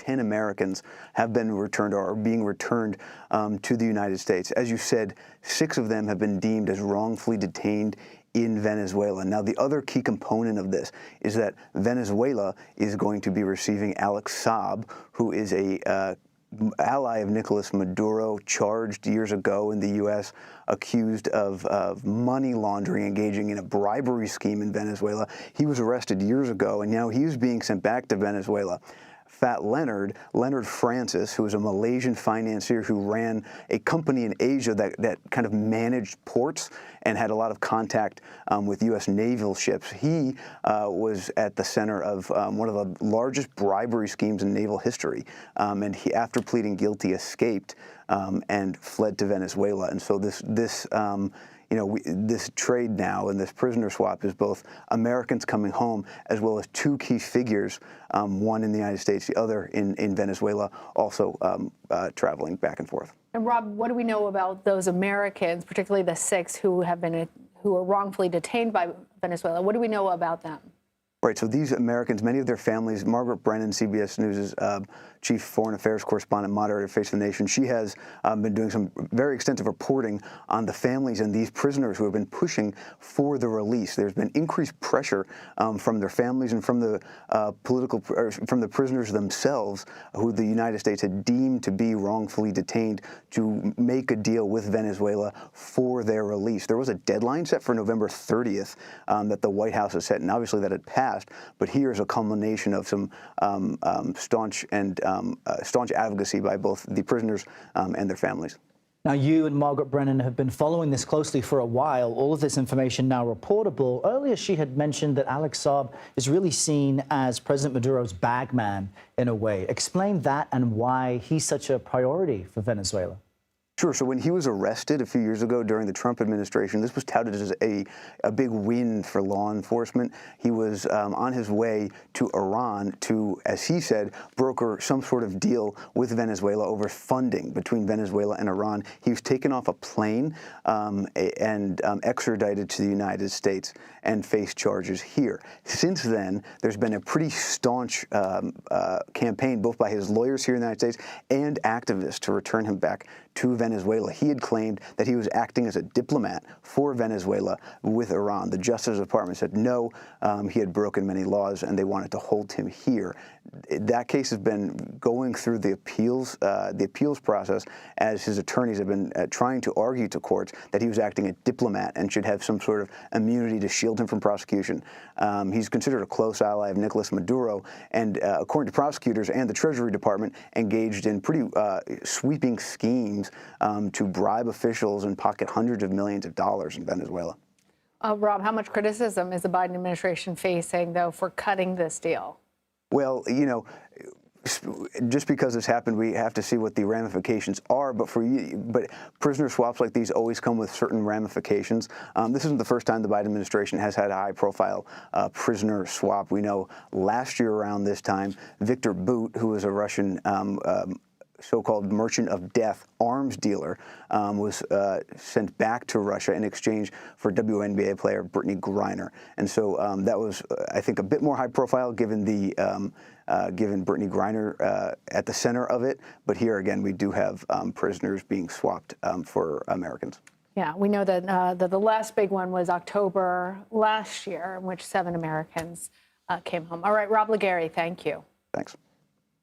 10 Americans have been returned or are being returned to the United States. As you said, 6 of them have been deemed as wrongfully detained in Venezuela. Now, the other key component of this is that Venezuela is going to be receiving Alex Saab, who is a ally of Nicolás Maduro, charged years ago in the U.S., accused of money laundering, engaging in a bribery scheme in Venezuela. He was arrested years ago, and now he's being sent back to Venezuela. Fat Leonard Francis, who was a Malaysian financier who ran a company in Asia that kind of managed ports and had a lot of contact with U.S. naval ships. He was at the center of one of the largest bribery schemes in naval history, and he, after pleading guilty, escaped and fled to Venezuela. And so this trade now and this prisoner swap is both Americans coming home as well as 2 key figures, one in the United States, the other in Venezuela, also traveling back and forth. And Rob, what do we know about those Americans, particularly the 6 who were wrongfully detained by Venezuela? What do we know about them? Right, so these Americans, many of their families, Margaret Brennan, CBS News' chief foreign affairs correspondent, moderator, Face of the Nation, she has been doing some very extensive reporting on the families and these prisoners who have been pushing for the release. There's been increased pressure from their families and from the from the prisoners themselves, who the United States had deemed to be wrongfully detained, to make a deal with Venezuela for their release. There was a deadline set for November 30th that the White House has set, and obviously that had passed. But here's a culmination of some staunch advocacy by both the prisoners and their families. Now, you and Margaret Brennan have been following this closely for a while. All of this information now reportable. Earlier, she had mentioned that Alex Saab is really seen as President Maduro's bagman in a way. Explain that and why he's such a priority for Venezuela. Sure. So when he was arrested a few years ago during the Trump administration, this was touted as a big win for law enforcement. He was on his way to Iran to, as he said, broker some sort of deal with Venezuela over funding between Venezuela and Iran. He was taken off a plane and extradited to the United States and faced charges here. Since then, there's been a pretty staunch campaign, both by his lawyers here in the United States and activists, to return him back to Venezuela. He had claimed that he was acting as a diplomat for Venezuela with Iran. The Justice Department said no, he had broken many laws and they wanted to hold him here. That case has been going through the appeals process, as his attorneys have been trying to argue to courts that he was acting as a diplomat and should have some sort of immunity to shield him from prosecution. He's considered a close ally of Nicolás Maduro, and according to prosecutors and the Treasury Department, engaged in pretty sweeping schemes to bribe officials and pocket hundreds of millions of dollars in Venezuela. Rob, how much criticism is the Biden administration facing, though, for cutting this deal? Well, you know, just because this happened, we have to see what the ramifications are. But prisoner swaps like these always come with certain ramifications. This isn't the first time the Biden administration has had a high-profile prisoner swap. We know last year around this time, Victor Bout, who was a Russian so-called merchant of death arms dealer, was sent back to Russia in exchange for WNBA player Brittany Griner. And so that was, I think, a bit more high profile given given Brittany Griner at the center of it. But here again, we do have prisoners being swapped for Americans. Yeah, we know that the last big one was October last year, in which 7 Americans came home. All right, Rob Legary, thank you. Thanks.